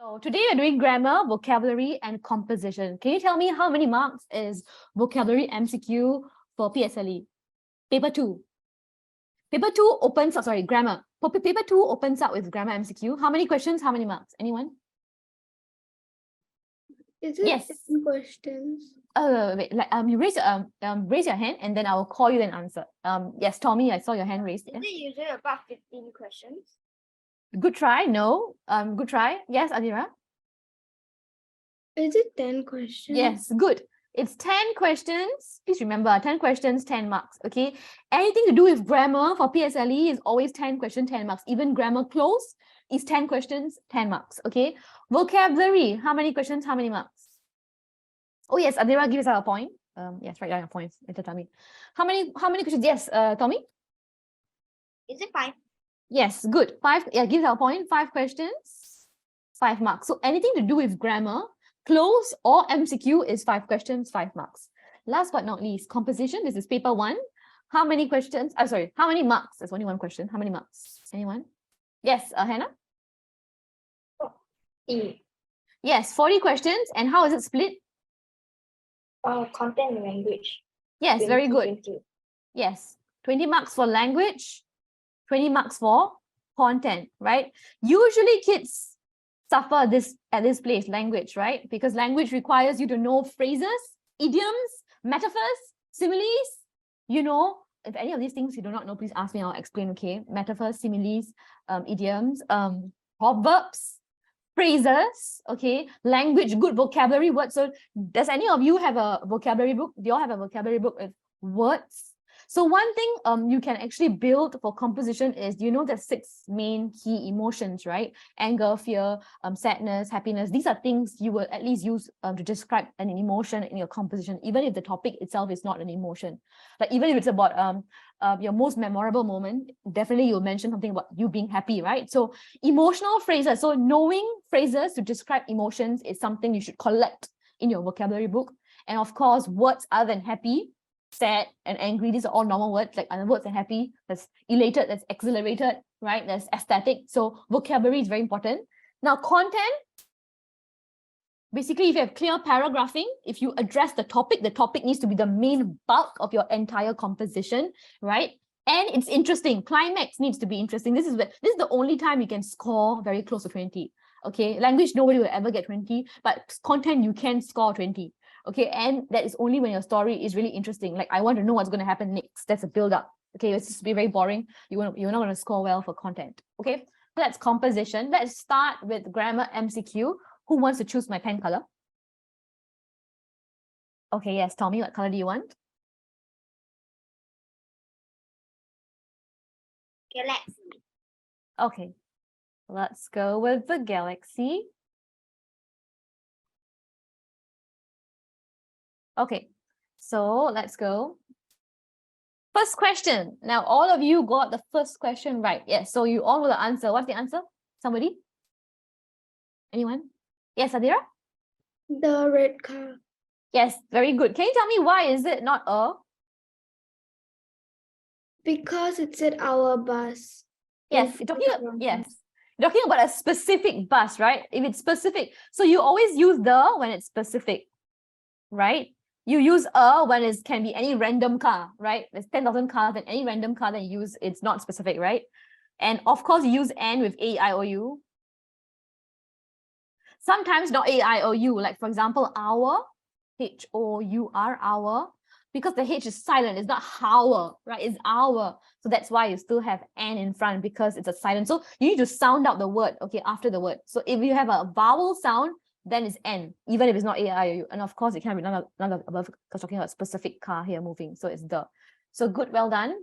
So today we're doing grammar, vocabulary, and composition. Can you tell me how many marks is vocabulary MCQ for PSLE? Paper 2. Paper 2 opens up, sorry, grammar. Paper 2 opens up with grammar MCQ. How many questions, how many marks? Anyone? Is it Yes. 10 questions? Wait, you raise your hand and then I will call you and answer. Yes, Tommy, I saw your hand raised. Is it usually about 15 questions? Good try. No. Good try. Yes, Adira. Is it 10 questions? Yes, good. It's 10 questions. Please remember, 10 questions, 10 marks. Okay. Anything to do with grammar for PSLE is always 10 questions, 10 marks. Even grammar close is 10 questions, 10 marks. Okay. Vocabulary, how many questions, how many marks? Oh yes, Adira, give us a point. Yes, write down your points. Later, tell me. How many questions? Yes, Tommy? Is it 5? Yes, good. 5, yeah, give us a point. 5 questions, 5 marks. So anything to do with grammar, close or MCQ is 5 questions, 5 marks. Last but not least, composition. This is paper 1. How many questions? Sorry, how many marks? There's only one question. How many marks? Anyone? Yes, Hannah? 40. Yes, 40 questions. And how is it split? Content and language. Yes, 20, very good. 20. Yes, 20 marks for language, 20 marks for content, right? Usually kids suffer at this place, language, right? Because language requires you to know phrases, idioms, metaphors, similes. You know, if any of these things you do not know, please ask me, I'll explain, okay? Metaphors, similes, idioms, proverbs, phrases, okay? Language, good vocabulary, words. So does any of you have a vocabulary book? Do you all have a vocabulary book with words? So one thing you can actually build for composition is, you know, there's 6 main key emotions, right? Anger, fear, sadness, happiness. These are things you will at least use to describe an emotion in your composition, even if the topic itself is not an emotion. Like even if it's about your most memorable moment, definitely you'll mention something about you being happy, right? So emotional phrases. So knowing phrases to describe emotions is something you should collect in your vocabulary book. And of course, words other than happy, sad, and angry, these are all normal words. Like other words are happy, there's elated, there's exhilarated, right? There's ecstatic. So vocabulary is very important. Now, content, basically, if you have clear paragraphing, if you address the topic needs to be the main bulk of your entire composition, right? And it's interesting. Climax needs to be interesting. This is the only time you can score very close to 20. Okay, language, nobody will ever get 20, but content, you can score 20. Okay, and that is only when your story is really interesting. Like, I want to know what's going to happen next. That's a build-up. Okay, it's just be very boring. You're not going to score well for content. Okay, so that's composition. Let's start with grammar MCQ. Who wants to choose my pen color? Okay, yes, Tommy, what color do you want? Galaxy. Okay, let's go with the galaxy. Okay, so let's go. First question. Now, all of you got the first question right. Yes, so you all will answer. What's the answer? Somebody? Anyone? Yes, Adira? The red car. Yes, very good. Can you tell me why is it not a? Because it's at our bus. Yes, you're talking about a specific bus, right? If it's specific, so you always use the when it's specific, right? You use a when it can be any random car, right? There's 10,000 cars, and any random car that you use, it's not specific, right? And of course, you use and with A-I-O-U. Sometimes not A-I-O-U, like for example, our, H-O-U-R, our, because the H is silent, it's not our, right? It's our. So that's why you still have an in front, because it's a silent. So you need to sound out the word, okay, after the word. So if you have a vowel sound, then it's N, even if it's not A-I-O-U. And of course, it can't be none of above, because talking about specific car here moving. So it's the. So good, well done.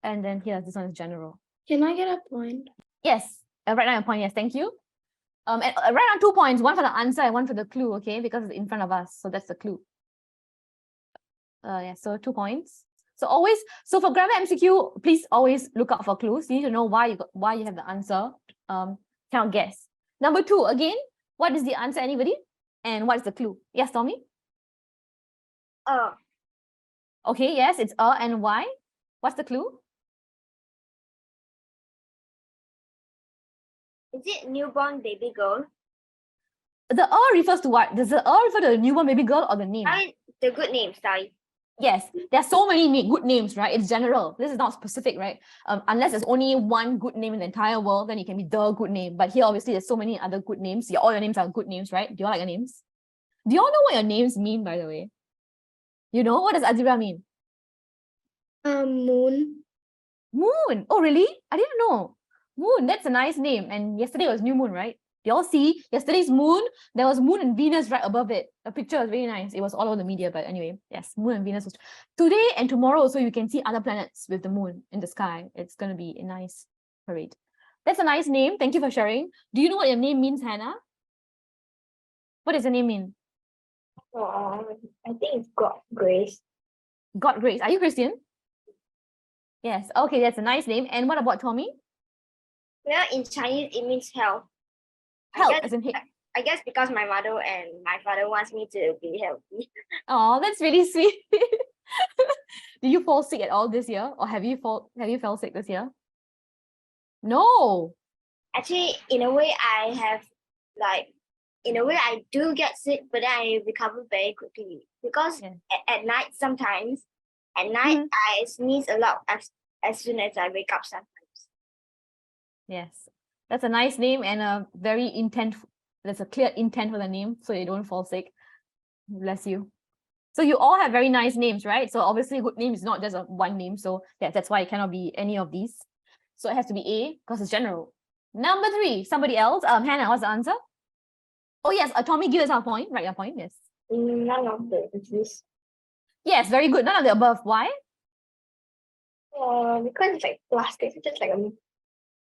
And then here, this one is general. Can I get a point? Yes, write down a point, yes, thank you. And write down 2 points, one for the answer and one for the clue, okay? Because it's in front of us, so that's the clue. Yeah, so 2 points. So for grammar MCQ, please always look out for clues. You need to know why you have the answer. Cannot guess. Number 2, again, what is the answer, anybody? And what is the clue? Yes, Tommy? Okay, yes, it's and why? What's the clue? Is it newborn baby girl? The refers to what? Does the refer to the newborn baby girl or the name? I mean, the good name, sorry. Yes, there are so many good names, right? It's general. This is not specific, right? Unless there's only one good name in the entire world, then it can be the good name. But here, obviously, there's so many other good names. All your names are good names, right? Do you all like your names? Do you all know what your names mean, by the way? You know? What does Azira mean? Moon. Moon. Oh, really? I didn't know. Moon, that's a nice name. And yesterday was new moon, right? You all see yesterday's moon? There was moon and Venus right above it. The picture was very nice. It was all over the media, but anyway, yes, moon and Venus was today and tomorrow. Also, you can see other planets with the moon in the sky. It's going to be a nice parade. That's a nice name. Thank you for sharing. Do you know what your name means, Hannah? What does your name mean? I think it's God Grace. God grace. Are you Christian? Yes. Okay, that's a nice name. And what about Tommy? Well, in Chinese, it means health. Health, as in I guess because my mother and my father wants me to be healthy. Oh, that's really sweet. Did you fall sick at all this year, or have you fell sick this year? No. Actually, in a way, I do get sick, but then I recover very quickly because at night sometimes, I sneeze a lot as soon as I wake up sometimes. Yes, that's a nice name and a very intent. There's a clear intent for the name, so you don't fall sick. Bless you. So you all have very nice names, right? So obviously, good name is not just one name. So yeah, that's why it cannot be any of these. So it has to be A because it's general. Number 3, somebody else. Hannah, what's the answer? Oh yes, Tommy, give us our point. Right, your point. Yes. None of this. Yes, very good. None of the above. Why? Because it's like plastic. It's just like a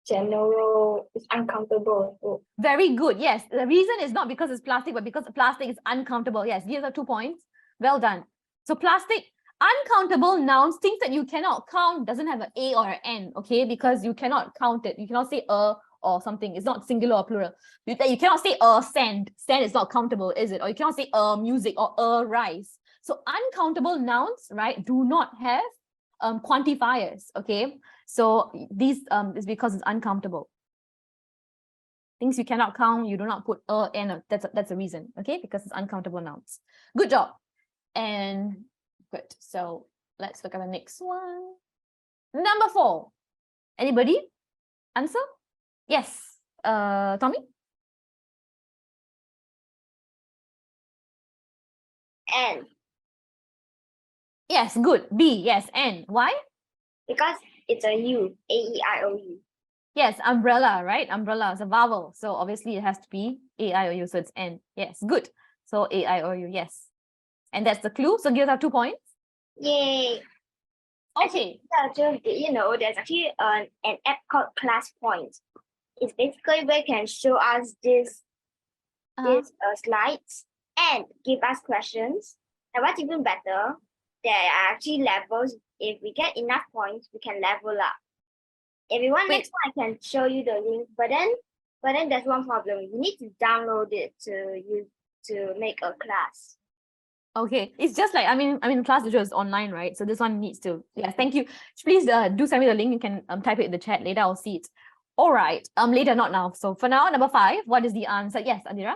general, it's uncountable. Very good. Yes. The reason is not because it's plastic, but because plastic is uncountable. Yes, these are 2 points. Well done. So plastic, uncountable nouns, things that you cannot count, doesn't have an A or an N, okay? Because you cannot count it. You cannot say or something. It's not singular or plural. You cannot say sand. Sand is not countable, is it? Or you cannot say music or rice. So uncountable nouns, right, do not have quantifiers, okay? So these is because it's uncountable. Things you cannot count, you do not put n. That's a reason, okay? Because it's uncountable nouns. Good job. And good. So let's look at the next one. Number 4. Anybody? Answer? Yes. Tommy? N. Yes, good. B. Yes, N. Why? Because it's a U. A-E-I-O-U. Yes, umbrella, right? Umbrella is a vowel. So obviously it has to be A-I-O-U. So it's N. Yes, good. So A-I-O-U, yes. And that's the clue. So give us 2 points. Yay. Okay. Actually, you know, there's actually an app called Class Points. It's basically where it can show us these slides and give us questions. And what's even better, there are actually levels. If we get enough points, we can level up. If you want next one, I can show you the link. But then there's one problem. You need to download it to make a class. Okay, it's just like I mean class is online, right? So this one needs to. Yes, thank you. Please do send me the link. You can type it in the chat later. I'll see it. All right. Later, not now. So for now, number 5. What is the answer? Yes, Adira.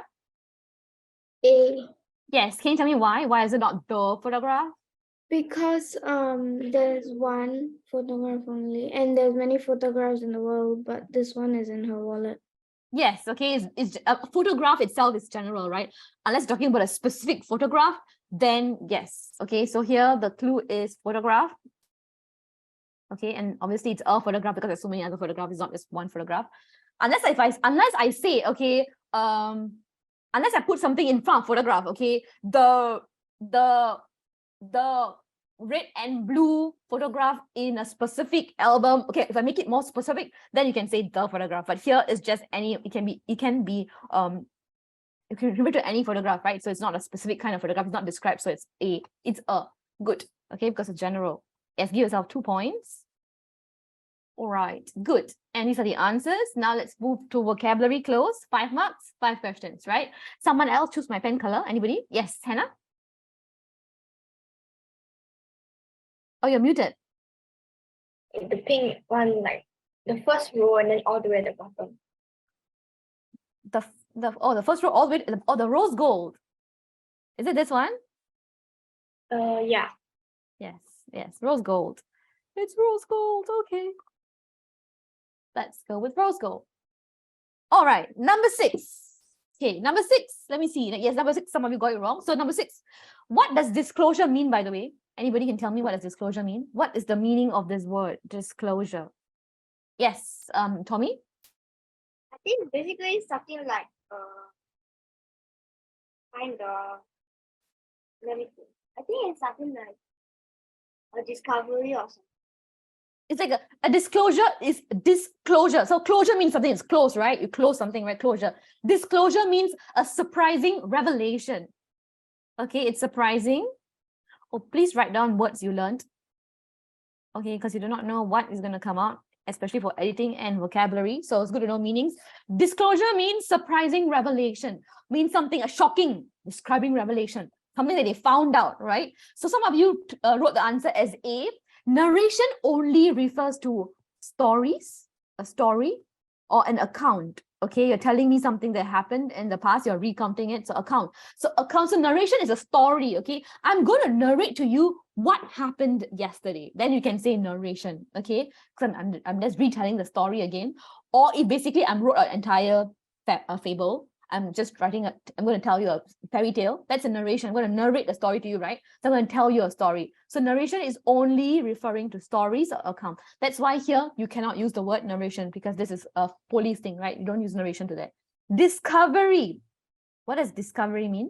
A. Yes. Can you tell me why? Why is it not the photograph? Because there's one photograph only, and there's many photographs in the world, but this one is in her wallet. Yes. Okay. It's a photograph itself is general, right? Unless you're talking about a specific photograph, then yes. Okay. So here the clue is photograph. Okay, and obviously it's a photograph because there's so many other photographs. It's not just one photograph. Unless I say okay, unless I put something in front of photograph. Okay, the red and blue photograph in a specific album. Okay, if I make it more specific, then you can say the photograph. But here is just any. It can be. You can refer to any photograph, right? So it's not a specific kind of photograph. It's not described. So it's a good. Okay, because it's general. Yes, give yourself 2 points. All right, good. And these are the answers. Now let's move to vocabulary close. 5 marks, 5 questions, right? Someone else choose my pen color. Anybody? Yes, Hannah? Oh, you're muted. The pink one, like the first row and then all the way at the bottom. the first row all the way the rose gold. Is it this one? Yeah. Yes, rose gold. It's rose gold. Okay. Let's go with rose gold. All right, number 6. Okay, number 6. Let me see. Yes, number 6. Some of you got it wrong. So number 6. What does disclosure mean, by the way? Anybody can tell me what does disclosure mean? What is the meaning of this word, disclosure? Yes, Tommy? I think basically something like kind of, let me think. I think it's something like a discovery or something. It's like a disclosure is disclosure. So closure means something is closed, right? You close something, right? Closure. Disclosure means a surprising revelation. Okay, it's surprising. Oh, please write down words you learned. Okay, because you do not know what is going to come out, especially for editing and vocabulary. So it's good to know meanings. Disclosure means surprising revelation. Means something, a shocking, describing revelation. Something that they found out, right? So some of you wrote the answer as A. Narration only refers to stories, a story, or an account. Okay, you're telling me something that happened in the past, you're recounting it. So account. So narration is a story. Okay, I'm going to narrate to you what happened yesterday. Then you can say narration. Okay, because I'm just retelling the story again. Or if basically I wrote an entire fable. I'm just writing I'm going to tell you a fairy tale. That's a narration. I'm going to narrate the story to you, right? So I'm going to tell you a story. So narration is only referring to stories or account. That's why here you cannot use the word narration because this is a police thing, right? You don't use narration to that. Discovery. What does discovery mean?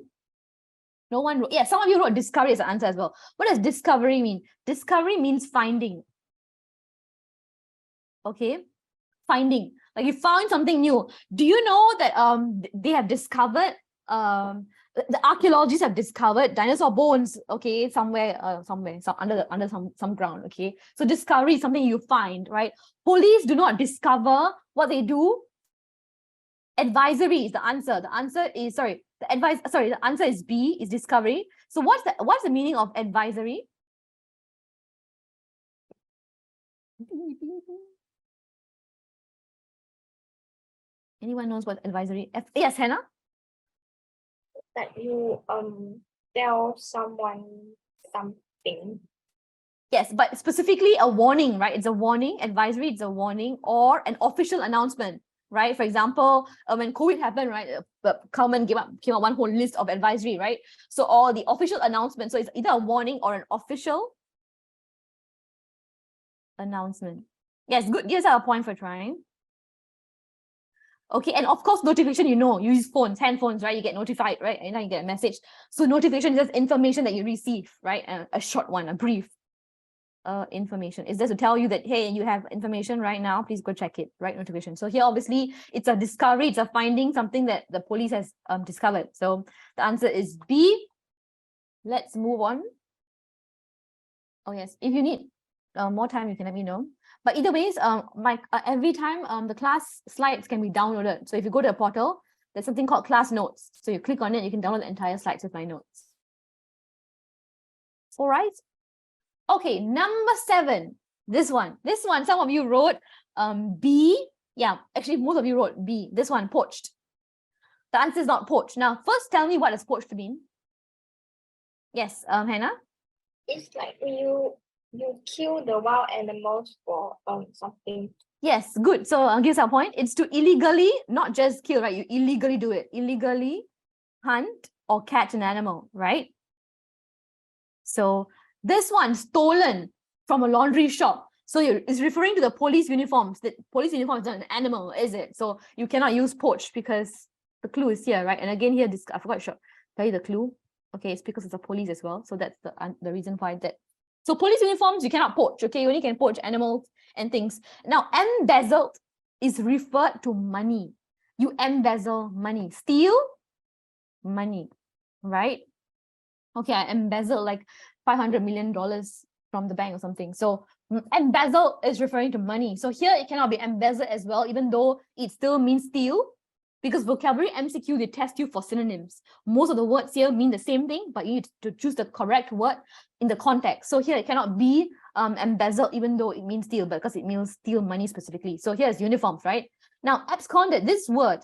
No one wrote. Yeah, some of you wrote discovery as an answer as well. What does discovery mean? Discovery means finding. Okay, finding. Like you found something new. Do you know that they have discovered the archaeologists have discovered dinosaur bones, okay, somewhere under some ground, okay? So discovery is something you find, right? Police do not discover. What they do, advisory is the answer. The answer is the answer is B, is discovery. So what's the meaning of advisory? Anyone knows what advisory? Yes, Hannah? That you tell someone something. Yes, but specifically a warning, right? It's a warning. Advisory, it's a warning or an official announcement, right? For example, when COVID happened, right, the government came up one whole list of advisory, right? So all the official announcement. So it's either a warning or an official announcement. Yes, good. Gives us a point for trying. Okay, and of course, notification, you use phones, handphones, right? You get notified, right? And now you get a message. So notification is just information that you receive, right? A short one, a brief information. It's just to tell you that, hey, you have information right now, please go check it, right? Notification. So here, obviously, it's a discovery, it's a finding, something that the police has discovered. So the answer is B. Let's move on. Oh, yes. If you need more time, you can let me know. But either ways, every time the class slides can be downloaded. So if you go to a portal, there's something called class notes. So you click on it, you can download the entire slides with my notes. All right. Okay, number 7. This one, some of you wrote B. Yeah, actually, most of you wrote B. This one, poached. The answer is not poached. Now, first tell me what does poached mean. Yes, Hannah? It's like when you kill the wild animals for something. Yes, good. So I'll give you a point. It's to illegally, not just kill, right? You illegally do it. Illegally hunt or catch an animal, right? So this one, stolen from a laundry shop. So it's referring to the police uniforms. The police uniform is not an animal, is it? So you cannot use poached because the clue is here, right? And again here, I forgot to tell you the clue. Okay, it's because it's a police as well. So that's the reason why that. So police uniforms, you cannot poach, okay? You only can poach animals and things. Now, embezzled is referred to money. You embezzle money. Steal money, right? Okay, I embezzled like $500 million from the bank or something. So embezzle is referring to money. So here it cannot be embezzled as well, even though it still means steal. Because vocabulary MCQ, they test you for synonyms. Most of the words here mean the same thing, but you need to choose the correct word in the context. So here it cannot be embezzled, even though it means steal, because it means steal money specifically. So here's uniforms, right? Now, absconded, this word,